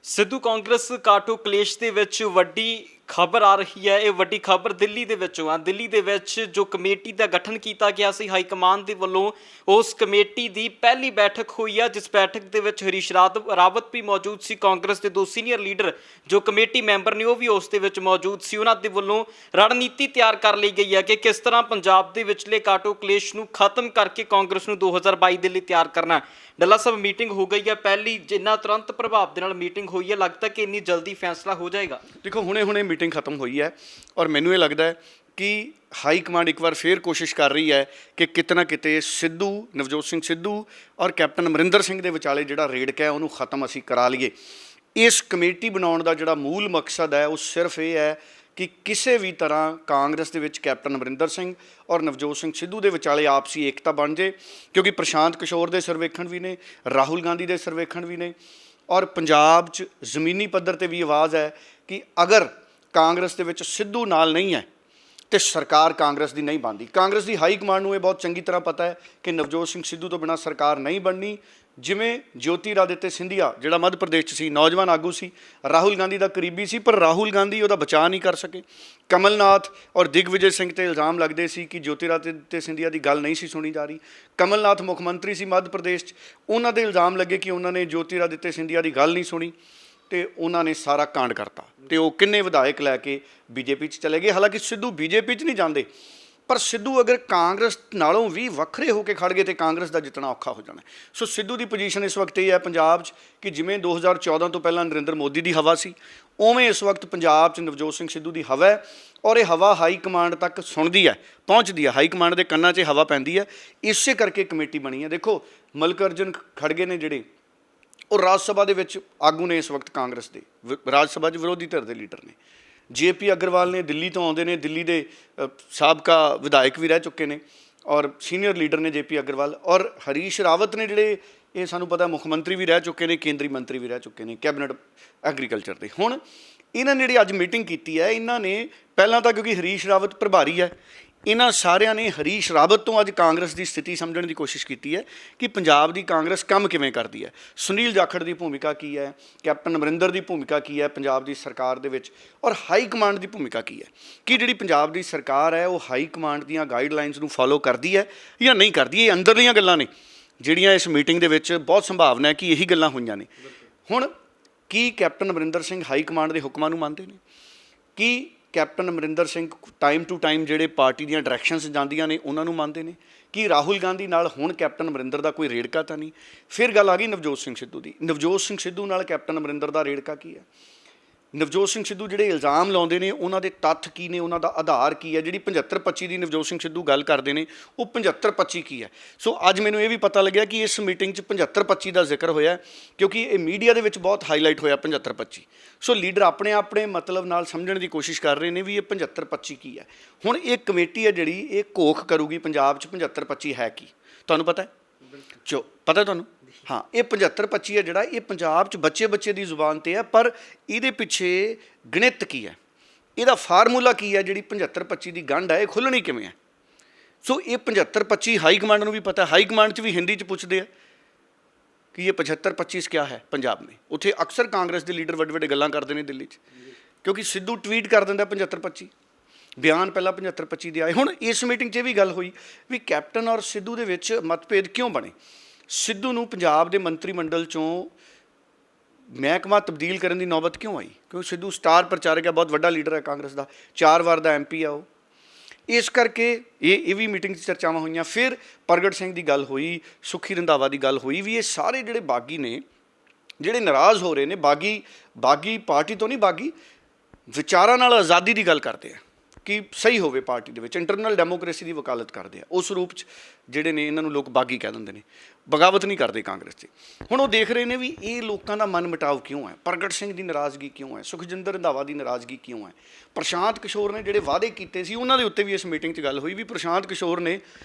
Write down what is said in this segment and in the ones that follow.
ਸਿੱਧੂ ਕਾਂਗਰਸ ਕਾਟੋ ਕਲੇਸ਼ ਦੇ ਵਿੱਚ ਵੱਡੀ ਖਬਰ ਆ ਰਹੀ ਹੈ। ਇਹ ਵੱਡੀ ਖਬਰ ਦਿੱਲੀ ਦੇ ਵਿੱਚੋਂ ਆ। ਦਿੱਲੀ ਦੇ ਵਿੱਚ ਜੋ ਕਮੇਟੀ ਦਾ ਗਠਨ ਕੀਤਾ ਗਿਆ ਸੀ ਹਾਈ ਕਮਾਨ ਦੇ ਵੱਲੋਂ, ਉਸ ਕਮੇਟੀ ਦੀ ਪਹਿਲੀ ਬੈਠਕ ਹੋਈ ਆ, ਜਿਸ ਬੈਠਕ ਦੇ ਵਿੱਚ ਹਰੀਸ਼ ਰਾਵਤ ਵੀ ਮੌਜੂਦ ਸੀ। ਕਾਂਗਰਸ ਦੇ ਦੋ ਸੀਨੀਅਰ ਲੀਡਰ ਜੋ ਕਮੇਟੀ ਮੈਂਬਰ ਨੇ ਉਹ ਵੀ ਉਸ ਦੇ ਵਿੱਚ ਮੌਜੂਦ ਸੀ। ਉਹਨਾਂ ਦੇ ਵੱਲੋਂ ਰਣਨੀਤੀ ਤਿਆਰ ਕਰ ਲਈ ਗਈ ਹੈ ਕਿ ਕਿਸ ਤਰ੍ਹਾਂ ਪੰਜਾਬ ਦੇ ਵਿਚਲੇ ਕਾਟੋ ਕਲੇਸ਼ ਨੂੰ ਖਤਮ ਕਰਕੇ ਕਾਂਗਰਸ ਨੂੰ 2022 ਦੇ ਲਈ ਤਿਆਰ ਕਰਨਾ। ਡੱਲਾ ਸਾਹਿਬ ਮੀਟਿੰਗ ਹੋ ਗਈ ਹੈ ਪਹਿਲੀ, ਜਿੰਨਾ ਤੁਰੰਤ ਪ੍ਰਭਾਵ ਦੇ ਨਾਲ ਮੀਟਿੰਗ ਹੋਈ ਹੈ, ਲੱਗਦਾ ਕਿ ਇੰਨੀ ਜਲਦੀ ਫੈਸਲਾ ਹੋ ਜਾਏਗਾ। ਦੇਖੋ ਹੁਣੇ मीटिंग खत्म हुई है और मैनू ये लगता है कि हाई कमांड एक बार फिर कोशिश कर रही है कि कितना किते सिद्धू नवजोत सिंह सिद्धू और कैप्टन अमरिंदर सिंह दे विचाले जिहड़ा रेड़क है उन्होंने खत्म असीं करा लईए। इस कमेटी बनाउण दा जिहड़ा मूल मकसद है वो सिर्फ ये है कि किसी भी तरह कांग्रेस दे विच कैप्टन अमरिंदर सिंह और नवजोत सिंह सिद्धू दे विचाले आपसी एकता बन जाए, क्योंकि प्रशांत किशोर दे सर्वेखण भी ने, राहुल गांधी दे सर्वेखण भी ने और पंजाब च ਜ਼ਮੀਨੀ पद्धर ते भी आवाज़ है कि अगर कांग्रेस ਦੇ ਵਿੱਚ ਸਿੱਧੂ ਨਾਲ ਨਹੀਂ ਹੈ ਤੇ ਸਰਕਾਰ ਕਾਂਗਰਸ ਦੀ ਨਹੀਂ ਬਣਦੀ। ਕਾਂਗਰਸ ਦੀ ਹਾਈ ਕਮਾਂਡ ਨੂੰ ਇਹ ਬਹੁਤ ਚੰਗੀ ਤਰ੍ਹਾਂ ਪਤਾ ਹੈ ਕਿ ਨਵਜੋਤ ਸਿੰਘ ਸਿੱਧੂ ਤੋਂ ਬਿਨਾਂ ਸਰਕਾਰ ਨਹੀਂ ਬਣਨੀ। ਜਿਵੇਂ ਜੋਤੀਰਾਦਿੱਤਿਆ ਸਿੰਧੀਆ ਜਿਹੜਾ ਮੱਧ ਪ੍ਰਦੇਸ਼ 'ਚ ਸੀ, ਨੌਜਵਾਨ ਆਗੂ ਸੀ, ਰਾਹੁਲ ਗਾਂਧੀ ਦਾ ਕਰੀਬੀ ਸੀ, ਪਰ ਰਾਹੁਲ ਗਾਂਧੀ ਉਹਦਾ ਬਚਾਅ ਨਹੀਂ ਕਰ ਸਕੇ। ਕਮਲਨਾਥ ਔਰ ਦਿਗਵਿਜੇ ਸਿੰਘ 'ਤੇ ਇਲਜ਼ਾਮ ਲੱਗਦੇ ਸੀ ਕਿ ਜੋਤੀਰਾਦਿੱਤਿਆ ਸਿੰਧੀਆ ਦੀ ਗੱਲ ਨਹੀਂ ਸੀ ਸੁਣੀ ਜਾ ਰਹੀ। ਕਮਲਨਾਥ ਮੁੱਖ ਮੰਤਰੀ ਸੀ ਮੱਧ ਪ੍ਰਦੇਸ਼ 'ਚ, ਉਹਨਾਂ ਦੇ ਇਲਜ਼ਾਮ ਲੱਗੇ ਕਿ ਉਹਨਾਂ ਨੇ ਜੋਤੀਰਾਦਿੱਤਿਆ ਸਿੰਧੀਆ ਦੀ ਗੱਲ ਨਹੀਂ ਸੁਣੀ ਤੇ ਉਹਨਾਂ ਨੇ ਸਾਰਾ ਕਾਂਡ ਕਰਤਾ ਤੇ ਉਹ ਕਿੰਨੇ ਵਿਧਾਇਕ ਲੈ ਕੇ ਬੀਜੇਪੀ 'ਚ ਚਲੇ ਗਏ। ਹਾਲਾਂਕਿ ਸਿੱਧੂ ਬੀਜੇਪੀ 'ਚ ਨਹੀਂ ਜਾਂਦੇ, ਪਰ ਸਿੱਧੂ ਅਗਰ ਕਾਂਗਰਸ ਨਾਲੋਂ ਵੀ ਵੱਖਰੇ ਹੋ ਕੇ ਖੜ ਗਏ ਤੇ ਕਾਂਗਰਸ ਦਾ ਜਿੱਤਣਾ ਔਖਾ ਹੋ ਜਾਣਾ। ਸੋ ਸਿੱਧੂ ਦੀ ਪੋਜੀਸ਼ਨ ਇਸ ਵਕਤ ਇਹ ਹੈ ਪੰਜਾਬ 'ਚ ਕਿ ਜਿਵੇਂ 2014 ਤੋਂ ਪਹਿਲਾਂ ਨਰਿੰਦਰ ਮੋਦੀ ਦੀ ਹਵਾ ਸੀ, ਉਵੇਂ ਇਸ ਵਕਤ ਪੰਜਾਬ 'ਚ ਨਵਜੋਤ ਸਿੰਘ ਸਿੱਧੂ ਦੀ ਹਵਾ ਹੈ ਔਰ ਇਹ ਹਵਾ ਹਾਈ ਕਮਾਂਡ ਤੱਕ ਸੁਣਦੀ ਹੈ, ਪਹੁੰਚਦੀ ਹੈ, ਹਾਈ ਕਮਾਂਡ ਦੇ ਕੰਨਾਂ 'ਚ ਹਵਾ ਪੈਂਦੀ ਹੈ। ਇਸੇ ਕਰਕੇ ਕਮੇਟੀ ਬਣੀ ਹੈ। ਦੇਖੋ ਮਲਕ ਅਰਜਨ ਖੜਗੇ ਨੇ ਜਿਹੜੇ ਉਹ ਰਾਜ ਸਭਾ ਦੇ ਵਿੱਚ ਆਗੂ ਨੇ, ਇਸ ਵਕਤ ਕਾਂਗਰਸ ਦੇ ਰਾਜ ਸਭਾ 'ਚ ਵਿਰੋਧੀ ਧਿਰ ਦੇ ਲੀਡਰ ਨੇ। JP ਅਗਰਵਾਲ ਨੇ, ਦਿੱਲੀ ਤੋਂ ਆਉਂਦੇ ਨੇ, ਦਿੱਲੀ ਦੇ ਸਾਬਕਾ ਵਿਧਾਇਕ ਵੀ ਰਹਿ ਚੁੱਕੇ ਨੇ ਔਰ ਸੀਨੀਅਰ ਲੀਡਰ ਨੇ JP ਅਗਰਵਾਲ। ਔਰ ਹਰੀਸ਼ ਰਾਵਤ ਨੇ ਜਿਹੜੇ ਇਹ ਸਾਨੂੰ ਪਤਾ ਮੁੱਖ ਮੰਤਰੀ ਵੀ ਰਹਿ ਚੁੱਕੇ ਨੇ, ਕੇਂਦਰੀ ਮੰਤਰੀ ਵੀ ਰਹਿ ਚੁੱਕੇ ਨੇ ਕੈਬਨਿਟ ਐਗਰੀਕਲਚਰ ਦੇ। ਹੁਣ ਇਹਨਾਂ ਨੇ ਜਿਹੜੀ ਅੱਜ ਮੀਟਿੰਗ ਕੀਤੀ ਹੈ, ਇਹਨਾਂ ਨੇ ਪਹਿਲਾਂ ਤਾਂ ਕਿਉਂਕਿ ਹਰੀਸ਼ ਰਾਵਤ ਪ੍ਰਭਾਰੀ ਹੈ, ਇਹਨਾਂ ਸਾਰਿਆਂ ਨੇ ਹਰੀਸ਼ ਰਾਵਤ ਤੋਂ ਅੱਜ ਕਾਂਗਰਸ ਦੀ ਸਥਿਤੀ ਸਮਝਣ ਦੀ ਕੋਸ਼ਿਸ਼ ਕੀਤੀ ਹੈ ਕਿ ਪੰਜਾਬ ਦੀ ਕਾਂਗਰਸ ਕੰਮ ਕਿਵੇਂ ਕਰਦੀ ਹੈ, ਸੁਨੀਲ ਜਾਖੜ ਦੀ ਭੂਮਿਕਾ ਕੀ ਹੈ, ਕੈਪਟਨ ਅਮਰਿੰਦਰ ਦੀ ਭੂਮਿਕਾ ਕੀ ਹੈ ਪੰਜਾਬ ਦੀ ਸਰਕਾਰ ਦੇ ਵਿੱਚ, ਔਰ ਹਾਈ ਕਮਾਂਡ ਦੀ ਭੂਮਿਕਾ ਕੀ ਹੈ ਕਿ ਜਿਹੜੀ ਪੰਜਾਬ ਦੀ ਸਰਕਾਰ ਹੈ ਉਹ ਹਾਈ ਕਮਾਂਡ ਦੀਆਂ ਗਾਈਡਲਾਈਨਸ ਨੂੰ ਫੋਲੋ ਕਰਦੀ ਹੈ ਜਾਂ ਨਹੀਂ ਕਰਦੀ। ਇਹ ਅੰਦਰਲੀਆਂ ਗੱਲਾਂ ਨੇ ਜਿਹੜੀਆਂ ਇਸ ਮੀਟਿੰਗ ਦੇ ਵਿੱਚ ਬਹੁਤ ਸੰਭਾਵਨਾ ਹੈ ਕਿ ਇਹੀ ਗੱਲਾਂ ਹੋਈਆਂ ਨੇ। ਹੁਣ ਕੀ captain Amarinder Singh high command ਦੇ ਹੁਕਮਾਂ ਨੂੰ ਮੰਨਦੇ ਨੇ? ਕੀ captain Amarinder Singh time to time ਜਿਹੜੇ ਪਾਰਟੀ ਦੀਆਂ ਡਾਇਰੈਕਸ਼ਨਸ ਜਾਂਦੀਆਂ ਨੇ ਉਹਨਾਂ ਨੂੰ ਮੰਨਦੇ ਨੇ? ਕਿ ਰਾਹੁਲ ਗਾਂਧੀ ਨਾਲ ਹੁਣ ਕੈਪਟਨ ਅਮਰਿੰਦਰ ਦਾ ਕੋਈ ਰੇੜਕਾ ਤਾਂ ਨਹੀਂ? ਫਿਰ ਗੱਲ ਆ ਗਈ ਨਵਜੋਤ ਸਿੰਘ ਸਿੱਧੂ ਦੀ। ਨਵਜੋਤ ਸਿੰਘ ਸਿੱਧੂ ਨਾਲ ਕੈਪਟਨ ਅਮਰਿੰਦਰ ਦਾ ਰੇੜਕਾ ਕੀ ਹੈ? ਨਵਜੋਤ ਸਿੰਘ ਸਿੱਧੂ ਜਿਹੜੇ ਇਲਜ਼ਾਮ ਲਾਉਂਦੇ ਨੇ ਉਹਨਾਂ ਦੇ ਤੱਥ ਕੀ ਨੇ, ਉਹਨਾਂ ਦਾ ਆਧਾਰ ਕੀ ਹੈ? ਜਿਹੜੀ 75-25 ਦੀ ਨਵਜੋਤ ਸਿੰਘ ਸਿੱਧੂ ਗੱਲ ਕਰਦੇ ਨੇ ਉਹ 75-25 ਕੀ ਹੈ? ਸੋ ਅੱਜ ਮੈਨੂੰ ਇਹ ਵੀ ਪਤਾ ਲੱਗਿਆ ਕਿ ਇਸ ਮੀਟਿੰਗ 'ਚ 75-25 ਦਾ ਜ਼ਿਕਰ ਹੋਇਆ ਕਿਉਂਕਿ ਇਹ ਮੀਡੀਆ ਦੇ ਵਿੱਚ ਬਹੁਤ ਹਾਈਲਾਈਟ ਹੋਇਆ 75-25। ਸੋ ਲੀਡਰ ਆਪਣੇ ਆਪਣੇ ਮਤਲਬ ਨਾਲ ਸਮਝਣ ਦੀ ਕੋਸ਼ਿਸ਼ ਕਰ ਰਹੇ ਨੇ ਵੀ ਇਹ 75-25 ਕੀ ਹੈ। ਹੁਣ ਇਹ ਕਮੇਟੀ ਹੈ ਜਿਹੜੀ ਇਹ ਘੋਖ ਕਰੂਗੀ ਪੰਜਾਬ 'ਚ 75-25 ਹੈ ਕੀ, ਤੁਹਾਨੂੰ ਪਤਾ ਹੈ? ਪਤਾ ਤੁਹਾਨੂੰ? हाँ, ये 75-25 है जिहड़ा ये पंजाब च बच्चे बच्चे की जुबान ते है, पर इहदे पिछे गणित की है, इहदा फार्मूला की है, जिहड़ी 75-25 की गंढ है ये खुलनी किवें है? सो ये 75-25 हाई कमांड नूं भी पता है। हाई कमांड च भी हिंदी च पुछदे आ कि ये 75-25 क्या है पंजाब में। उत्थे अक्सर कांग्रेस के लीडर वड्डे वड्डे गल्लां करदे ने दिल्ली च, क्योंकि सिद्धू ट्वीट कर दिंदा 75-25, ਬਿਆਨ ਪਹਿਲਾਂ 75-25 ਦੇ ਆਏ। ਹੁਣ ਇਸ ਮੀਟਿੰਗ 'ਚ ਇਹ ਵੀ ਗੱਲ ਹੋਈ ਵੀ ਕੈਪਟਨ ਔਰ ਸਿੱਧੂ ਦੇ ਵਿੱਚ ਮਤਭੇਦ ਕਿਉਂ ਬਣੇ। ਸਿੱਧੂ ਨੂੰ ਪੰਜਾਬ ਦੇ ਮੰਤਰੀ ਮੰਡਲ 'ਚੋਂ ਮਹਿਕਮਾ ਤਬਦੀਲ ਕਰਨ ਦੀ ਨੌਬਤ ਕਿਉਂ ਆਈ? ਕਿਉਂਕਿ ਸਿੱਧੂ ਸਟਾਰ ਪ੍ਰਚਾਰਕ ਹੈ, ਬਹੁਤ ਵੱਡਾ ਲੀਡਰ ਹੈ ਕਾਂਗਰਸ ਦਾ, 4 ਵਾਰ ਦਾ MP ਆ ਉਹ। ਇਸ ਕਰਕੇ ਇਹ ਵੀ ਮੀਟਿੰਗ 'ਚ ਚਰਚਾਵਾਂ ਹੋਈਆਂ। ਫਿਰ ਪ੍ਰਗਟ ਸਿੰਘ ਦੀ ਗੱਲ ਹੋਈ, ਸੁਖੀ ਰੰਧਾਵਾ ਦੀ ਗੱਲ ਹੋਈ ਵੀ ਇਹ ਸਾਰੇ ਜਿਹੜੇ ਬਾਗੀ ਨੇ, ਜਿਹੜੇ ਨਾਰਾਜ਼ ਹੋ ਰਹੇ ਨੇ, ਬਾਗੀ ਪਾਰਟੀ ਤੋਂ ਨਹੀਂ, ਬਾਗੀ ਵਿਚਾਰਾਂ ਨਾਲ ਆਜ਼ਾਦੀ ਦੀ ਗੱਲ ਕਰਦੇ ਆ ਕਿ ਸਹੀ ਹੋਵੇ ਪਾਰਟੀ ਦੇ ਵਿੱਚ, ਇੰਟਰਨਲ ਡੈਮੋਕ੍ਰੇਸੀ ਦੀ ਵਕਾਲਤ ਕਰਦੇ ਆ। ਉਸ ਰੂਪ 'ਚ ਜਿਹੜੇ ਨੇ ਇਹਨਾਂ ਨੂੰ ਲੋਕ ਬਾਗੀ ਕਹਿ ਦਿੰਦੇ ਨੇ, ਬਗਾਵਤ ਨਹੀਂ ਕਰਦੇ ਕਾਂਗਰਸ 'ਚ। ਹੁਣ ਉਹ ਦੇਖ ਰਹੇ ਨੇ ਵੀ ਇਹ ਲੋਕਾਂ ਦਾ ਮਨ ਮਿਟਾਵ ਕਿਉਂ ਹੈ, ਪ੍ਰਗਟ ਸਿੰਘ ਦੀ ਨਾਰਾਜ਼ਗੀ ਕਿਉਂ ਹੈ, ਸੁਖਜਿੰਦਰ ਰੰਧਾਵਾ ਦੀ ਨਾਰਾਜ਼ਗੀ ਕਿਉਂ ਹੈ, ਪ੍ਰਸ਼ਾਂਤ ਕਿਸ਼ੋਰ ਨੇ ਜਿਹੜੇ ਵਾਅਦੇ ਕੀਤੇ ਸੀ ਉਹਨਾਂ ਦੇ ਉੱਤੇ ਵੀ ਇਸ ਮੀਟਿੰਗ 'ਚ ਗੱਲ ਹੋਈ ਵੀ ਪ੍ਰਸ਼ਾਂਤ ਕਿਸ਼ੋਰ ਨੇ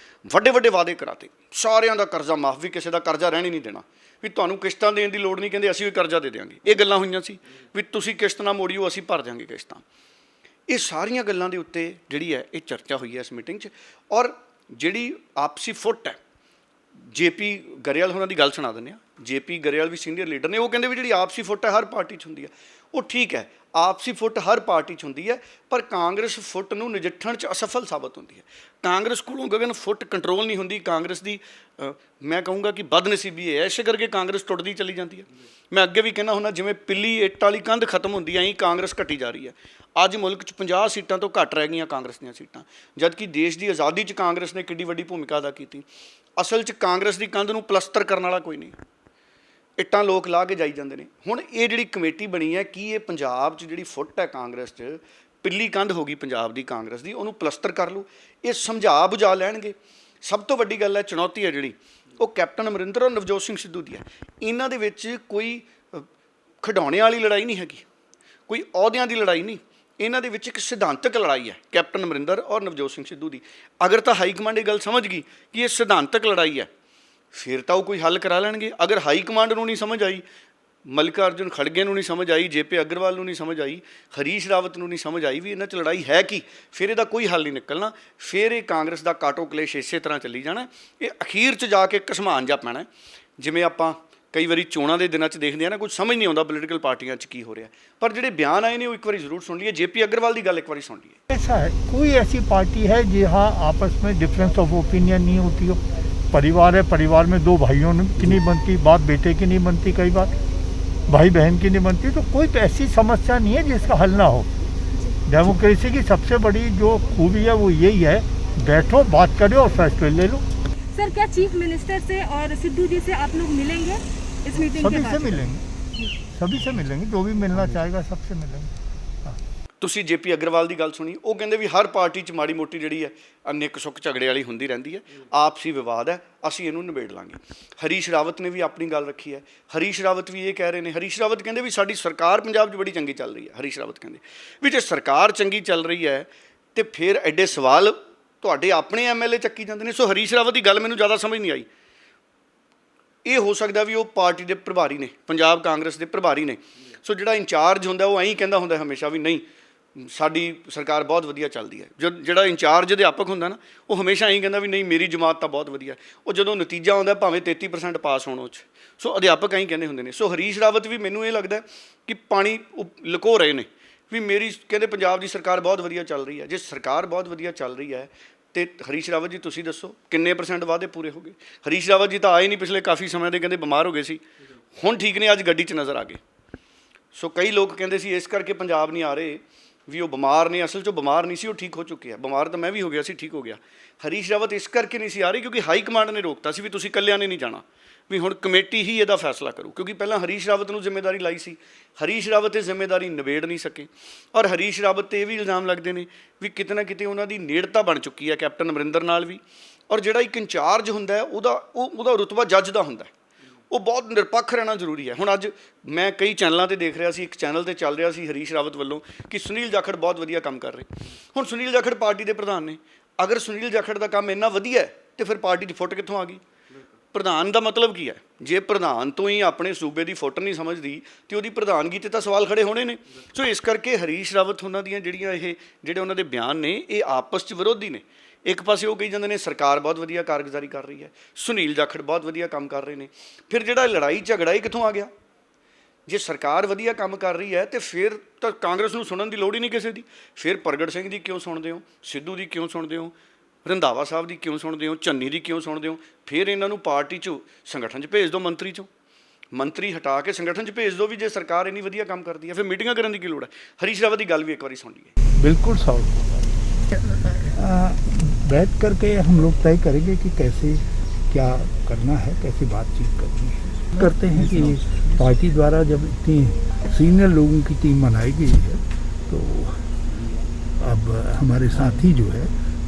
ਵੱਡੇ ਵੱਡੇ ਵਾਅਦੇ ਕਰਾਤੇ, ਸਾਰਿਆਂ ਦਾ ਕਰਜ਼ਾ ਮਾਫ, ਵੀ ਕਿਸੇ ਦਾ ਕਰਜ਼ਾ ਰਹਿਣ ਹੀ ਨਹੀਂ ਦੇਣਾ, ਵੀ ਤੁਹਾਨੂੰ ਕਿਸ਼ਤਾਂ ਦੇਣ ਦੀ ਲੋੜ ਨਹੀਂ, ਕਹਿੰਦੇ ਅਸੀਂ ਵੀ ਕਰਜ਼ਾ ਦੇ ਦਿਆਂਗੇ। ਇਹ ਗੱਲਾਂ ਹੋਈਆਂ ਸੀ ਵੀ ਤੁਸੀਂ ਕਿਸ਼ਤ ਨਾ ਮੋੜੀਓ, ਅਸੀਂ ਭਰ ਦਿਆਂਗੇ ਕਿਸ਼ਤਾਂ। ਇਹ ਸਾਰੀਆਂ ਗੱਲਾਂ ਦੇ ਉੱਤੇ ਜਿਹੜੀ ਹੈ ਇਹ ਚਰਚਾ ਹੋਈ ਹੈ ਇਸ ਮੀਟਿੰਗ 'ਚ। ਔਰ ਜਿਹੜੀ ਆਪਸੀ ਫੁੱਟ ਹੈ ਜੇਪੀ ਗਰੇਵਾਲ ਹੋਰਾਂ ਦੀ ਗੱਲ ਸੁਣਾ ਦਿੰਦੇ ਆ। ਜੇਪੀ ਗਰੇਵਾਲ ਵੀ ਸੀਨੀਅਰ ਲੀਡਰ ਨੇ, ਉਹ ਕਹਿੰਦੇ ਵੀ ਜਿਹੜੀ ਆਪਸੀ ਫੁੱਟ ਹੈ ਹਰ ਪਾਰਟੀ 'ਚ ਹੁੰਦੀ ਹੈ। ਉਹ ਠੀਕ ਹੈ, ਆਪਸੀ ਫੁੱਟ ਹਰ ਪਾਰਟੀ 'ਚ ਹੁੰਦੀ ਹੈ, ਪਰ ਕਾਂਗਰਸ ਫੁੱਟ ਨੂੰ ਨਜਿੱਠਣ 'ਚ ਅਸਫਲ ਸਾਬਤ ਹੁੰਦੀ ਹੈ। ਕਾਂਗਰਸ ਕੋਲੋਂ ਗਗਨ ਫੁੱਟ ਕੰਟਰੋਲ ਨਹੀਂ ਹੁੰਦੀ। ਕਾਂਗਰਸ ਦੀ ਮੈਂ ਕਹੂੰਗਾ ਕਿ ਬਦਨਸੀਬੀ ਹੈ, ਇਸੇ ਕਰਕੇ ਕਾਂਗਰਸ ਟੁੱਟਦੀ ਚਲੀ ਜਾਂਦੀ ਹੈ। ਮੈਂ ਅੱਗੇ ਵੀ ਕਹਿੰਦਾ ਹੁੰਦਾ, ਜਿਵੇਂ ਪਿੱਲੀ ਇੱਟ ਵਾਲੀ ਕੰਧ ਖਤਮ ਹੁੰਦੀ ਹੈ, ਐਂ ਕਾਂਗਰਸ ਘਟੀ ਜਾ ਰਹੀ ਹੈ। ਅੱਜ ਮੁਲਕ 'ਚ 50 ਸੀਟਾਂ ਤੋਂ ਘੱਟ ਰਹਿ ਗਈਆਂ ਕਾਂਗਰਸ ਦੀਆਂ ਸੀਟਾਂ, ਜਦਕਿ ਦੇਸ਼ ਦੀ ਆਜ਼ਾਦੀ 'ਚ ਕਾਂਗਰਸ ਨੇ ਕਿੱਡੀ ਵੱਡੀ ਭੂਮਿਕਾ ਅਦਾ ਕੀਤੀ। ਅਸਲ 'ਚ ਕਾਂਗਰਸ ਦੀ ਕੰਧ ਨੂੰ ਪਲਸਤਰ ਕਰਨ ਵਾਲਾ ਕੋਈ ਨਹੀਂ, ਇੱਟਾਂ ਲੋਕ ਲਾ ਕੇ ਜਾਈ ਜਾਂਦੇ ਨੇ। ਹੁਣ ਇਹ ਜਿਹੜੀ ਕਮੇਟੀ ਬਣੀ ਹੈ, ਕੀ ਇਹ ਪੰਜਾਬ 'ਚ ਜਿਹੜੀ ਫੁੱਟ ਹੈ ਕਾਂਗਰਸ 'ਚ, ਪਿੱਲੀ ਕੰਧ ਹੋ ਗਈ ਪੰਜਾਬ ਦੀ ਕਾਂਗਰਸ ਦੀ, ਉਹਨੂੰ ਪਲਸਤਰ ਕਰ ਲਓ, ਇਹ ਸਮਝਾ ਬੁਝਾ ਲੈਣਗੇ। ਸਭ ਤੋਂ ਵੱਡੀ ਗੱਲ ਹੈ, ਚੁਣੌਤੀ ਹੈ ਜਿਹੜੀ, ਉਹ ਕੈਪਟਨ ਅਮਰਿੰਦਰ ਔਰ ਨਵਜੋਤ ਸਿੰਘ ਸਿੱਧੂ ਦੀ ਹੈ। ਇਹਨਾਂ ਦੇ ਵਿੱਚ ਕੋਈ ਖਿਡੌਣੇ ਵਾਲੀ ਲੜਾਈ ਨਹੀਂ ਹੈਗੀ, ਕੋਈ ਅਹੁਦਿਆਂ ਦੀ ਲੜਾਈ ਨਹੀਂ, ਇਹਨਾਂ ਦੇ ਵਿੱਚ ਇੱਕ ਸਿਧਾਂਤਕ ਲੜਾਈ ਹੈ ਕੈਪਟਨ ਅਮਰਿੰਦਰ ਔਰ ਨਵਜੋਤ ਸਿੰਘ ਸਿੱਧੂ ਦੀ। ਅਗਰ ਤਾਂ ਹਾਈ ਕਮਾਂਡ ਇਹ ਗੱਲ ਸਮਝ ਗਈ ਕਿ ਇਹ ਸਿਧਾਂਤਕ ਲੜਾਈ ਹੈ, ਫਿਰ ਤਾਂ ਉਹ ਕੋਈ ਹੱਲ ਕਰਾ ਲੈਣਗੇ। ਅਗਰ ਹਾਈ ਕਮਾਂਡ ਨੂੰ ਨਹੀਂ ਸਮਝ ਆਈ, ਮਲਿਕਾਰਜੁਨ ਖੜਗੇ ਨੂੰ ਨਹੀਂ ਸਮਝ ਆਈ, ਜੇਪੀ ਅਗਰਵਾਲ ਨੂੰ ਨਹੀਂ ਸਮਝ ਆਈ, ਹਰੀਸ਼ ਰਾਵਤ ਨੂੰ ਨਹੀਂ ਸਮਝ ਆਈ ਵੀ ਇਹਨਾਂ 'ਚ ਲੜਾਈ ਹੈ ਕੀ, ਫਿਰ ਇਹਦਾ ਕੋਈ ਹੱਲ ਨਹੀਂ ਨਿਕਲਣਾ। ਫਿਰ ਇਹ ਕਾਂਗਰਸ ਦਾ ਕਾਟੋ ਕਲੇਸ਼ ਇਸੇ ਤਰ੍ਹਾਂ ਚੱਲੀ ਜਾਣਾ। ਇਹ ਅਖੀਰ 'ਚ ਜਾ ਕੇ ਘਸਮਾਨ ਜਾ ਪੈਣਾ। ਜਿਵੇਂ ਆਪਾਂ ਕਈ ਵਾਰੀ ਚੋਣਾਂ ਦੇ ਦਿਨਾਂ 'ਚ ਦੇਖਦੇ ਆ ਨਾ, ਕੁਝ ਸਮਝ ਨਹੀਂ ਆਉਂਦਾ ਪੋਲੀਟੀਕਲ ਪਾਰਟੀਆਂ 'ਚ ਕੀ ਹੋ ਰਿਹਾ, ਪਰ ਜਿਹੜੇ ਬਿਆਨ ਆਏ ਨੇ ਉਹ ਇੱਕ ਵਾਰੀ ਜ਼ਰੂਰ ਸੁਣ ਲਈਏ। ਜੇਪੀ ਅਗਰਵਾਲ ਦੀ ਗੱਲ ਇੱਕ ਵਾਰੀ ਸੁਣ ਲਈਏ। ऐसा है, कोई ऐसी पार्टी है जहाँ आपस में डिफरेंस ऑफ ओपिनियन नहीं होती हो। परिवार है, परिवार में दो भाइयों की नहीं बनती, बाप बेटे की नहीं बनती, कई बार भाई बहन की नहीं बनती, तो कोई तो ऐसी समस्या नहीं है जिसका हल ना हो। डेमोक्रेसी की सबसे बड़ी जो खूबी है वो यही है, बैठो, बात करो और फैसले ले लो। सर, क्या चीफ मिनिस्टर से और सिद्धू जी से आप लोग मिलेंगे इस मीटिंग के सभी बाद? से मिलेंगे, सभी से मिलेंगे, जो भी मिलना चाहेगा सबसे मिलेंगे। ਤੁਸੀਂ ਜੇਪੀ ਅਗਰਵਾਲ ਦੀ ਗੱਲ ਸੁਣੀ, ਉਹ ਕਹਿੰਦੇ ਵੀ ਹਰ ਪਾਰਟੀ 'ਚ ਮਾੜੀ ਮੋਟੀ ਜਿਹੜੀ ਹੈ ਨਿੱਕ ਸੁੱਕ ਝਗੜੇ ਵਾਲੀ ਹੁੰਦੀ ਰਹਿੰਦੀ ਹੈ, ਆਪਸੀ ਵਿਵਾਦ ਹੈ, ਅਸੀਂ ਇਹਨੂੰ ਨਿਬੇੜ ਲਾਂਗੇ। ਹਰੀਸ਼ ਰਾਵਤ ਨੇ ਵੀ ਆਪਣੀ ਗੱਲ ਰੱਖੀ ਹੈ। ਹਰੀਸ਼ ਰਾਵਤ ਵੀ ਇਹ ਕਹਿ ਰਹੇ ਨੇ, ਹਰੀਸ਼ ਰਾਵਤ ਕਹਿੰਦੇ ਵੀ ਸਾਡੀ ਸਰਕਾਰ ਪੰਜਾਬ 'ਚ ਬੜੀ ਚੰਗੀ ਚੱਲ ਰਹੀ ਹੈ। ਹਰੀਸ਼ ਰਾਵਤ ਕਹਿੰਦੇ ਵੀ ਜੇ ਸਰਕਾਰ ਚੰਗੀ ਚੱਲ ਰਹੀ ਹੈ ਤੇ ਫਿਰ ਐਡੇ ਸਵਾਲ ਤੁਹਾਡੇ ਆਪਣੇ ਐਮਐਲਏ ਚੱਕੀ ਜਾਂਦੇ ਨੇ। ਸੋ ਹਰੀਸ਼ ਰਾਵਤ ਦੀ ਗੱਲ ਮੈਨੂੰ ਜ਼ਿਆਦਾ ਸਮਝ ਨਹੀਂ ਆਈ। ਇਹ ਹੋ ਸਕਦਾ ਵੀ ਉਹ ਪਾਰਟੀ ਦੇ ਪ੍ਰਭਾਰੀ ਨੇ, ਪੰਜਾਬ ਕਾਂਗਰਸ ਦੇ ਪ੍ਰਭਾਰੀ ਨੇ। ਸੋ ਜਿਹੜਾ ਇੰਚਾਰਜ ਹੁੰਦਾ ਉਹ ਐਂ ਕਹਿੰਦਾ ਹੁੰਦਾ ਹਮੇਸ਼ਾ ਵੀ ਨਹੀਂ ਸਾਡੀ ਸਰਕਾਰ ਬਹੁਤ ਵਧੀਆ ਚੱਲਦੀ ਹੈ। ਜਿਹੜਾ ਇੰਚਾਰਜ ਅਧਿਆਪਕ ਹੁੰਦਾ ਨਾ, ਉਹ ਹਮੇਸ਼ਾ ਇਹੀ ਕਹਿੰਦਾ ਵੀ ਨਹੀਂ ਮੇਰੀ ਜਮਾਤ ਤਾਂ ਬਹੁਤ ਵਧੀਆ। ਉਹ ਜਦੋਂ ਨਤੀਜਾ ਆਉਂਦਾ ਭਾਵੇਂ 33% ਪਾਸ ਹੋਣ ਉਹ 'ਚ, ਸੋ ਅਧਿਆਪਕ ਐਂ ਕਹਿੰਦੇ ਹੁੰਦੇ ਨੇ। ਸੋ ਹਰੀਸ਼ ਰਾਵਤ ਵੀ ਮੈਨੂੰ ਇਹ ਲੱਗਦਾ ਕਿ ਪਾਣੀ ਲੁਕੋ ਰਹੇ ਨੇ ਵੀ ਮੇਰੀ ਕਹਿੰਦੇ ਪੰਜਾਬ ਦੀ ਸਰਕਾਰ ਬਹੁਤ ਵਧੀਆ ਚੱਲ ਰਹੀ ਹੈ। ਜੇ ਸਰਕਾਰ ਬਹੁਤ ਵਧੀਆ ਚੱਲ ਰਹੀ ਹੈ ਤੇ ਹਰੀਸ਼ ਰਾਵਤ ਜੀ ਤੁਸੀਂ ਦੱਸੋ ਕਿੰਨੇ % ਵਾਅਦੇ ਪੂਰੇ ਹੋ ਗਏ? ਹਰੀਸ਼ ਰਾਵਤ ਜੀ ਤਾਂ ਆਏ ਨਹੀਂ ਪਿਛਲੇ ਕਾਫੀ ਸਮੇਂ ਦੇ, ਕਹਿੰਦੇ ਬਿਮਾਰ ਹੋ ਗਏ ਸੀ, ਹੁਣ ਠੀਕ ਨੇ, ਅੱਜ ਗੱਡੀ 'ਚ ਨਜ਼ਰ ਆ ਗਏ। ਸੋ ਕਈ ਲੋਕ ਕਹਿੰਦੇ ਸੀ ਇਸ ਕਰਕੇ ਪੰਜਾਬ ਨਹੀਂ ਆ ਰਹੇ ਵੀ ਉਹ ਬਿਮਾਰ ਨੇ, ਅਸਲ 'ਚ ਉਹ ਬਿਮਾਰ ਨਹੀਂ ਸੀ, ਉਹ ਠੀਕ ਹੋ ਚੁੱਕੇ ਆ। ਬਿਮਾਰ ਤਾਂ ਮੈਂ ਵੀ ਹੋ ਗਿਆ ਸੀ, ਠੀਕ ਹੋ ਗਿਆ। ਹਰੀਸ਼ ਰਾਵਤ ਇਸ ਕਰਕੇ ਨਹੀਂ ਸੀ ਆ ਰਹੀ ਕਿਉਂਕਿ ਹਾਈ ਕਮਾਂਡ ਨੇ ਰੋਕਤਾ ਸੀ ਵੀ ਤੁਸੀਂ ਇਕੱਲਿਆਂ ਨੇ ਨਹੀਂ ਜਾਣਾ, ਵੀ ਹੁਣ ਕਮੇਟੀ ਹੀ ਇਹਦਾ ਫੈਸਲਾ ਕਰੂ। ਕਿਉਂਕਿ ਪਹਿਲਾਂ ਹਰੀਸ਼ ਰਾਵਤ ਨੂੰ ਜ਼ਿੰਮੇਵਾਰੀ ਲਾਈ ਸੀ, ਹਰੀਸ਼ ਰਾਵਤ ਇਹ ਜ਼ਿੰਮੇਵਾਰੀ ਨਿਬੇੜ ਨਹੀਂ ਸਕੇ। ਔਰ ਹਰੀਸ਼ ਰਾਵਤ 'ਤੇ ਇਹ ਵੀ ਇਲਜ਼ਾਮ ਲੱਗਦੇ ਨੇ ਵੀ ਕਿਤੇ ਨਾ ਕਿਤੇ ਉਹਨਾਂ ਦੀ ਨੇੜਤਾ ਬਣ ਚੁੱਕੀ ਹੈ ਕੈਪਟਨ ਅਮਰਿੰਦਰ ਨਾਲ ਵੀ। ਔਰ ਜਿਹੜਾ ਇੱਕ ਇੰਚਾਰਜ ਹੁੰਦਾ ਹੈ ਉਹਦਾ ਰੁਤਬਾ ਜੱਜ ਦਾ ਹੁੰਦਾ, ਉਹ ਬਹੁਤ ਨਿਰਪੱਖ ਰਹਿਣਾ ਜ਼ਰੂਰੀ ਹੈ। ਹੁਣ ਅੱਜ ਮੈਂ ਕਈ ਚੈਨਲਾਂ 'ਤੇ ਦੇਖ ਰਿਹਾ ਸੀ, ਇੱਕ ਚੈਨਲ 'ਤੇ ਚੱਲ ਰਿਹਾ ਸੀ ਹਰੀਸ਼ ਰਾਵਤ ਵੱਲੋਂ ਕਿ ਸੁਨੀਲ ਜਾਖੜ ਬਹੁਤ ਵਧੀਆ ਕੰਮ ਕਰ ਰਹੇ। ਹੁਣ ਸੁਨੀਲ ਜਾਖੜ ਪਾਰਟੀ ਦੇ ਪ੍ਰਧਾਨ ਨੇ, ਅਗਰ ਸੁਨੀਲ ਜਾਖੜ ਦਾ ਕੰਮ ਇੰਨਾ ਵਧੀਆ ਹੈ ਤੇ ਫਿਰ ਪਾਰਟੀ 'ਚ ਫੁੱਟ ਕਿੱਥੋਂ ਆ ਗਈ? ਪ੍ਰਧਾਨ ਦਾ ਮਤਲਬ ਕੀ ਹੈ? ਜੇ ਪ੍ਰਧਾਨ ਤੋਂ ਹੀ ਆਪਣੇ ਸੂਬੇ ਦੀ ਫੁੱਟ ਨਹੀਂ ਸਮਝਦੀ ਤੇ ਉਹਦੀ ਪ੍ਰਧਾਨਗੀ 'ਤੇ ਤਾਂ ਸਵਾਲ ਖੜੇ ਹੋਣੇ ਨੇ। ਸੋ ਇਸ ਕਰਕੇ ਹਰੀਸ਼ ਰਾਵਤ ਉਹਨਾਂ ਦੀਆਂ ਜਿਹੜੇ ਉਹਨਾਂ ਦੇ ਬਿਆਨ ਨੇ ਇਹ ਆਪਸ 'ਚ ਵਿਰੋਧੀ ਨੇ। ਇੱਕ ਪਾਸੇ ਉਹ ਕਹੀ ਜਾਂਦੇ ਨੇ ਸਰਕਾਰ ਬਹੁਤ ਵਧੀਆ ਕਾਰਗੁਜ਼ਾਰੀ ਕਰ ਰਹੀ ਹੈ, ਸੁਨੀਲ ਜਾਖੜ ਬਹੁਤ ਵਧੀਆ ਕੰਮ ਕਰ ਰਹੇ ਨੇ। ਫਿਰ ਜਿਹੜਾ ਲੜਾਈ ਝਗੜਾ ਇਹ ਕਿੱਥੋਂ ਆ ਗਿਆ? ਜੇ ਸਰਕਾਰ ਵਧੀਆ ਕੰਮ ਕਰ ਰਹੀ ਹੈ ਤੇ ਫਿਰ ਤਾਂ ਕਾਂਗਰਸ ਨੂੰ ਸੁਣਨ ਦੀ ਲੋੜ ਹੀ ਨਹੀਂ ਕਿਸੇ ਦੀ। ਫਿਰ ਪ੍ਰਗਟ ਸਿੰਘ ਦੀ ਕਿਉਂ ਸੁਣਦੇ ਹੋ, ਸਿੱਧੂ ਦੀ ਕਿਉਂ ਸੁਣਦੇ ਹੋ, ਰੰਧਾਵਾ ਸਾਹਿਬ ਦੀ ਕਿਉਂ ਸੁਣਦੇ ਹੋ, ਚੰਨੀ ਦੀ ਕਿਉਂ ਸੁਣਦੇ ਹੋ? ਫਿਰ ਇਹਨਾਂ ਨੂੰ ਪਾਰਟੀ 'ਚੋਂ ਸੰਗਠਨ 'ਚ ਭੇਜ ਦਿਓ, ਮੰਤਰੀ 'ਚੋਂ ਮੰਤਰੀ ਹਟਾ ਕੇ ਸੰਗਠਨ 'ਚ ਭੇਜ ਦਿਓ। ਵੀ ਜੇ ਸਰਕਾਰ ਇੰਨੀ ਵਧੀਆ ਕੰਮ ਕਰਦੀ ਹੈ ਫਿਰ ਮੀਟਿੰਗਾਂ ਕਰਨ ਦੀ ਕੀ ਲੋੜ ਹੈ? ਹਰੀਸ਼ ਰਾਵਤ ਦੀ ਗੱਲ ਵੀ ਇੱਕ ਵਾਰੀ ਸੁਣ ਲਈਏ। बिल्कुल सॉल्व बैठ करके हम लोग तय करेंगे कि कैसे क्या करना है, कैसे बातचीत करनी है। करते हैं कि पार्टी द्वारा जब इतनी सीनियर लोगों की टीम बनाई गई है तो अब हमारे साथी जो है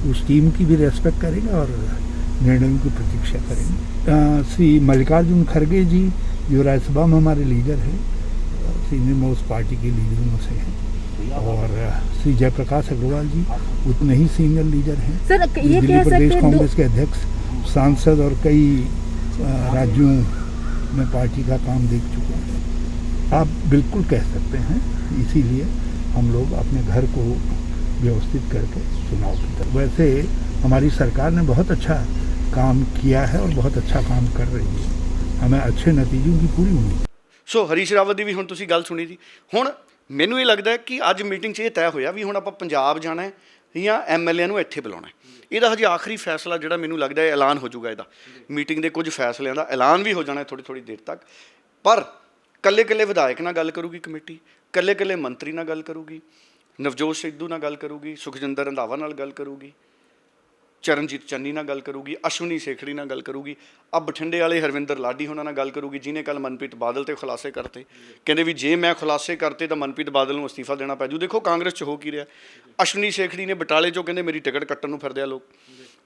उस टीम की भी रेस्पेक्ट करेंगे और निर्णयों की प्रतीक्षा करेंगे। श्री मल्लिकार्जुन खड़गे जी जो राज्यसभा में हमारे लीडर हैं, सीनियर मोस्ट पार्टी के लीडरों में से हैं, और श्री जयप्रकाश अग्रवाल जी उतने ही सीनियर लीडर हैं। सर, ये दिल्ली कह प्रदेश सकते कांग्रेस के अध्यक्ष, सांसद और कई राज्यों में पार्टी का काम देख चुके हैं। आप बिल्कुल कह सकते हैं, इसीलिए हम लोग अपने घर को व्यवस्थित करके चुनाव की तरफ। वैसे हमारी सरकार ने बहुत अच्छा काम किया है और बहुत अच्छा काम कर रही है। हमें अच्छे नतीजों की पूरी उम्मीद। ਸੋ ਹਰੀਸ਼ ਰਾਵਤ ਦੀ ਵੀ ਹੁਣ ਤੁਸੀਂ ਗੱਲ ਸੁਣੀ ਜੀ। ਹੁਣ ਮੈਨੂੰ ਇਹ ਲੱਗਦਾ ਹੈ ਕਿ ਅੱਜ ਮੀਟਿੰਗ 'ਚ ਇਹ ਤੈਅ ਹੋਇਆ ਵੀ ਹੁਣ ਆਪਾਂ ਪੰਜਾਬ ਜਾਣਾ ਹੈ ਜਾਂ ਐਮਐਲਏ ਨੂੰ ਇੱਥੇ ਬੁਲਾਉਣਾ ਹੈ। ਇਹਦਾ ਹਜੇ ਆਖਰੀ ਫੈਸਲਾ ਜਿਹੜਾ ਮੈਨੂੰ ਲੱਗਦਾ ਹੈ ਐਲਾਨ ਹੋ ਜਾਊਗਾ। ਇਹਦਾ ਮੀਟਿੰਗ ਦੇ ਕੁਝ ਫੈਸਲਿਆਂ ਦਾ ਐਲਾਨ ਵੀ ਹੋ ਜਾਣਾ ਥੋੜ੍ਹੀ ਦੇਰ ਤੱਕ। ਪਰ ਕੱਲੇ ਵਿਧਾਇਕ ਨਾਲ ਗੱਲ ਕਰੂਗੀ ਕਮੇਟੀ, ਕੱਲੇ ਮੰਤਰੀ ਨਾਲ ਗੱਲ ਕਰੂਗੀ, ਨਵਜੋਤ ਸਿੱਧੂ ਨਾਲ ਗੱਲ ਕਰੂਗੀ, ਸੁਖਜਿੰਦਰ ਰੰਧਾਵਾ ਨਾਲ ਗੱਲ ਕਰੂਗੀ, ਚਰਨਜੀਤ ਚੰਨੀ ਨਾਲ ਗੱਲ ਕਰੂਗੀ, ਅਸ਼ਵਨੀ ਸੇਖੜੀ ਨਾਲ ਗੱਲ ਕਰੂਗੀ, ਆ ਬਠਿੰਡੇ ਵਾਲੇ ਹਰਵਿੰਦਰ ਲਾਡੀ ਉਹਨਾਂ ਨਾਲ ਗੱਲ ਕਰੂਗੀ, ਜਿਹਨੇ ਕੱਲ੍ਹ ਮਨਪ੍ਰੀਤ ਬਾਦਲ 'ਤੇ ਖੁਲਾਸੇ ਕਰਤੇ। ਕਹਿੰਦੇ ਵੀ ਜੇ ਮੈਂ ਖੁਲਾਸੇ ਕਰਤੇ ਤਾਂ ਮਨਪ੍ਰੀਤ ਬਾਦਲ ਨੂੰ ਅਸਤੀਫਾ ਦੇਣਾ ਪੈ ਜੂ। ਦੇਖੋ ਕਾਂਗਰਸ 'ਚ ਹੋ ਕੀ ਰਿਹਾ। ਅਸ਼ਵਨੀ ਸੇਖੜੀ ਨੇ ਬਟਾਲੇ 'ਚੋਂ ਕਹਿੰਦੇ ਮੇਰੀ ਟਿਕਟ ਕੱਟਣ ਨੂੰ ਫਿਰਦੇ ਆ ਲੋਕ।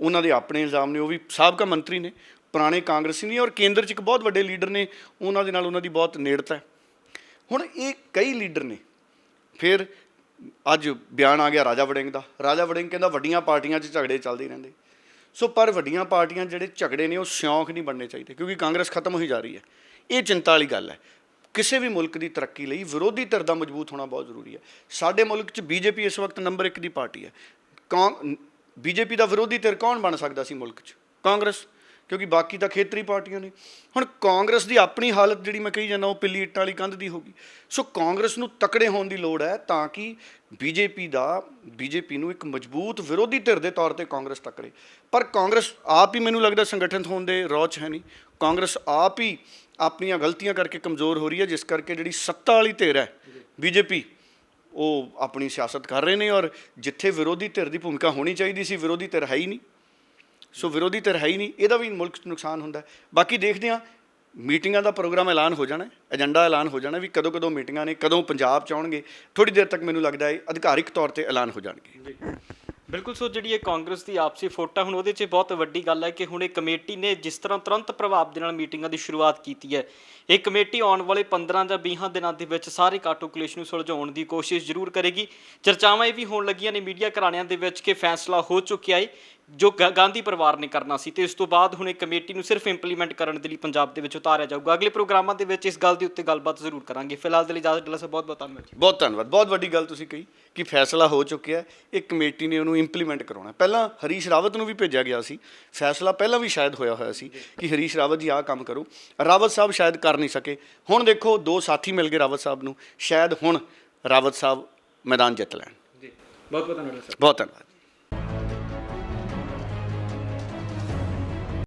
ਉਹਨਾਂ ਦੇ ਆਪਣੇ ਇਲਜ਼ਾਮ ਨੇ, ਉਹ ਵੀ ਸਾਬਕਾ ਮੰਤਰੀ ਨੇ, ਪੁਰਾਣੇ ਕਾਂਗਰਸੀ ਨੇ ਔਰ ਕੇਂਦਰ 'ਚ ਇੱਕ ਬਹੁਤ ਵੱਡੇ ਲੀਡਰ ਨੇ, ਉਹਨਾਂ ਦੇ ਨਾਲ ਉਹਨਾਂ ਦੀ ਬਹੁਤ ਨੇੜਤਾ ਹੈ। ਹੁਣ ਇਹ ਕਈ ਲੀਡਰ ਨੇ। ਫਿਰ ਅੱਜ ਬਿਆਨ ਆ ਗਿਆ ਰਾਜਾ ਵੜਿੰਗ ਦਾ। ਰਾਜਾ ਵੜਿੰਗ ਕਹਿੰਦਾ ਵੱਡੀਆਂ ਪਾਰਟੀਆਂ 'ਚ ਝਗੜੇ ਚੱਲਦੇ ਰਹਿੰਦੇ। ਸੋ ਪਰ ਵੱਡੀਆਂ ਪਾਰਟੀਆਂ ਜਿਹੜੇ ਝਗੜੇ ਨੇ ਉਹ ਸਿਉਂਖ ਨਹੀਂ ਬਣਨੇ ਚਾਹੀਦੇ, ਕਿਉਂਕਿ ਕਾਂਗਰਸ ਖਤਮ ਹੋਈ ਜਾ ਰਹੀ ਹੈ। ਇਹ ਚਿੰਤਾ ਵਾਲੀ ਗੱਲ ਹੈ। ਕਿਸੇ ਵੀ ਮੁਲਕ ਦੀ ਤਰੱਕੀ ਲਈ ਵਿਰੋਧੀ ਧਿਰ ਦਾ ਮਜ਼ਬੂਤ ਹੋਣਾ ਬਹੁਤ ਜ਼ਰੂਰੀ ਹੈ। ਸਾਡੇ ਮੁਲਕ 'ਚ ਬੀਜੇਪੀ ਇਸ ਵਕਤ ਨੰਬਰ 1 ਦੀ ਪਾਰਟੀ ਹੈ। ਬੀਜੇਪੀ ਦਾ ਵਿਰੋਧੀ ਧਿਰ ਕੌਣ ਬਣ ਸਕਦਾ ਸੀ ਮੁਲਕ 'ਚ? ਕਾਂਗਰਸ, ਕਿਉਂਕਿ ਬਾਕੀ ਤਾਂ ਖੇਤਰੀ ਪਾਰਟੀਆਂ ਨੇ। ਹੁਣ ਕਾਂਗਰਸ ਦੀ ਆਪਣੀ ਹਾਲਤ ਜਿਹੜੀ ਮੈਂ ਕਹੀ ਜਾਂਦਾ ਉਹ ਪਿੱਲੀ ਇੱਟਾਂ ਵਾਲੀ ਕੰਧ ਦੀ ਹੋ ਗਈ। ਸੋ ਕਾਂਗਰਸ ਨੂੰ ਤਕੜੇ ਹੋਣ ਦੀ ਲੋੜ ਹੈ ਤਾਂ ਕਿ ਬੀਜੇਪੀ ਨੂੰ ਇੱਕ ਮਜ਼ਬੂਤ ਵਿਰੋਧੀ ਧਿਰ ਦੇ ਤੌਰ 'ਤੇ ਕਾਂਗਰਸ ਟੱਕਰੇ। ਪਰ ਕਾਂਗਰਸ ਆਪ ਹੀ ਮੈਨੂੰ ਲੱਗਦਾ ਸੰਗਠਿਤ ਹੋਣ ਦੇ ਰੌਹ 'ਚ ਹੈ ਨਹੀਂ। ਕਾਂਗਰਸ ਆਪ ਹੀ ਆਪਣੀਆਂ ਗਲਤੀਆਂ ਕਰਕੇ ਕਮਜ਼ੋਰ ਹੋ ਰਹੀ ਹੈ, ਜਿਸ ਕਰਕੇ ਜਿਹੜੀ ਸੱਤਾ ਵਾਲੀ ਧਿਰ ਹੈ ਬੀਜੇਪੀ, ਉਹ ਆਪਣੀ ਸਿਆਸਤ ਕਰ ਰਹੇ ਨੇ। ਔਰ ਜਿੱਥੇ ਵਿਰੋਧੀ ਧਿਰ ਦੀ ਭੂਮਿਕਾ ਹੋਣੀ ਚਾਹੀਦੀ ਸੀ, ਵਿਰੋਧੀ ਧਿਰ ਹੈ ਹੀ ਨਹੀਂ। ਸੋ ਵਿਰੋਧੀ ਧਿਰ ਹੈ ਹੀ ਨਹੀਂ, ਇਹਦਾ ਵੀ ਮੁਲਕ 'ਚ ਨੁਕਸਾਨ ਹੁੰਦਾ। ਬਾਕੀ ਦੇਖਦੇ ਹਾਂ, ਮੀਟਿੰਗਾਂ ਦਾ ਪ੍ਰੋਗਰਾਮ ਐਲਾਨ ਹੋ ਜਾਣਾ, ਏਜੰਡਾ ਐਲਾਨ ਹੋ ਜਾਣਾ ਵੀ ਕਦੋਂ ਮੀਟਿੰਗਾਂ ਨੇ, ਕਦੋਂ ਪੰਜਾਬ 'ਚ ਆਉਣਗੇ। ਥੋੜ੍ਹੀ ਦੇਰ ਤੱਕ ਮੈਨੂੰ ਲੱਗਦਾ ਹੈ ਅਧਿਕਾਰਿਕ ਤੌਰ 'ਤੇ ਐਲਾਨ ਹੋ ਜਾਣਗੇ। ਬਿਲਕੁਲ। ਸੋ ਜਿਹੜੀ ਇਹ ਕਾਂਗਰਸ ਦੀ ਆਪਸੀ ਫੋਟਾ, ਹੁਣ ਉਹਦੇ 'ਚ ਬਹੁਤ ਵੱਡੀ ਗੱਲ ਹੈ ਕਿ ਹੁਣ ਇਹ ਕਮੇਟੀ ਨੇ ਜਿਸ ਤਰ੍ਹਾਂ ਤੁਰੰਤ ਪ੍ਰਭਾਵ ਦੇ ਨਾਲ ਮੀਟਿੰਗਾਂ ਦੀ ਸ਼ੁਰੂਆਤ ਕੀਤੀ ਹੈ, ਇਹ ਕਮੇਟੀ ਆਉਣ ਵਾਲੇ 15 ਜਾਂ 20 ਦਿਨਾਂ ਦੇ ਵਿੱਚ ਸਾਰੇ ਕਾਟੋ ਕਲੇਸ਼ ਨੂੰ ਸੁਲਝਾਉਣ ਦੀ ਕੋਸ਼ਿਸ਼ ਜ਼ਰੂਰ ਕਰੇਗੀ। ਚਰਚਾਵਾਂ ਇਹ ਵੀ ਹੋਣ ਲੱਗੀਆਂ ਨੇ ਮੀਡੀਆ ਘਰਾਣਿਆਂ ਦੇ ਵਿੱਚ ਕਿ ਫੈਸਲਾ ਹੋ ਚੁੱਕਿਆ ਹੈ ਜੋ ਗਾਂਧੀ ਪਰਿਵਾਰ ਨੇ ਕਰਨਾ ਸੀ, ਤੇ ਇਸ ਤੋਂ ਬਾਅਦ ਹੁਣ ਇਹ ਕਮੇਟੀ ਨੂੰ ਸਿਰਫ ਇੰਪਲੀਮੈਂਟ ਕਰਨ ਦੇ ਲਈ ਪੰਜਾਬ ਦੇ ਵਿੱਚ ਉਤਾਰਿਆ ਜਾਊਗਾ। ਅਗਲੇ ਪ੍ਰੋਗਰਾਮਾਂ ਦੇ ਵਿੱਚ ਇਸ ਗੱਲ ਦੇ ਉੱਤੇ ਗੱਲਬਾਤ ਜ਼ਰੂਰ ਕਰਾਂਗੇ। ਫਿਲਹਾਲ ਦੇ ਲਈ ਇਜਾਜ਼ਤ ਦਿਲਾ ਸਾਹਿਬ, ਬਹੁਤ ਧੰਨਵਾਦ। ਬਹੁਤ ਧੰਨਵਾਦ। ਬਹੁਤ ਵੱਡੀ ਗੱਲ ਤੁਸੀਂ ਕਹੀ ਕਿ ਫੈਸਲਾ ਹੋ ਚੁੱਕਿਆ, ਇਹ ਕਮੇਟੀ ਨੇ ਉਹਨੂੰ ਇੰਪਲੀਮੈਂਟ ਕਰਾਉਣਾ। ਪਹਿਲਾਂ ਹਰੀਸ਼ ਰਾਵਤ ਨੂੰ ਵੀ ਭੇਜਿਆ ਗਿਆ ਸੀ, ਫੈਸਲਾ ਪਹਿਲਾਂ ਵੀ ਸ਼ਾਇਦ ਹੋਇਆ ਸੀ ਕਿ ਹਰੀਸ਼ ਰਾਵਤ ਜੀ ਆਹ ਕੰਮ ਕਰੋ। ਰਾਵਤ ਸਾਹਿਬ ਸ਼ਾਇਦ ਕਰ ਨਹੀਂ ਸਕੇ। ਹੁਣ ਦੇਖੋ 2 ਸਾਥੀ ਮਿਲ ਗਏ ਰਾਵਤ ਸਾਹਿਬ ਨੂੰ, ਸ਼ਾਇਦ ਹੁਣ ਰਾਵਤ ਸਾਹਿਬ ਮੈਦਾਨ ਜਿੱਤ ਲੈਣ। ਜੀ ਬਹੁਤ ਧੰਨਵਾਦ ਸਰ। ਬਹੁਤ ਧੰਨਵਾਦ।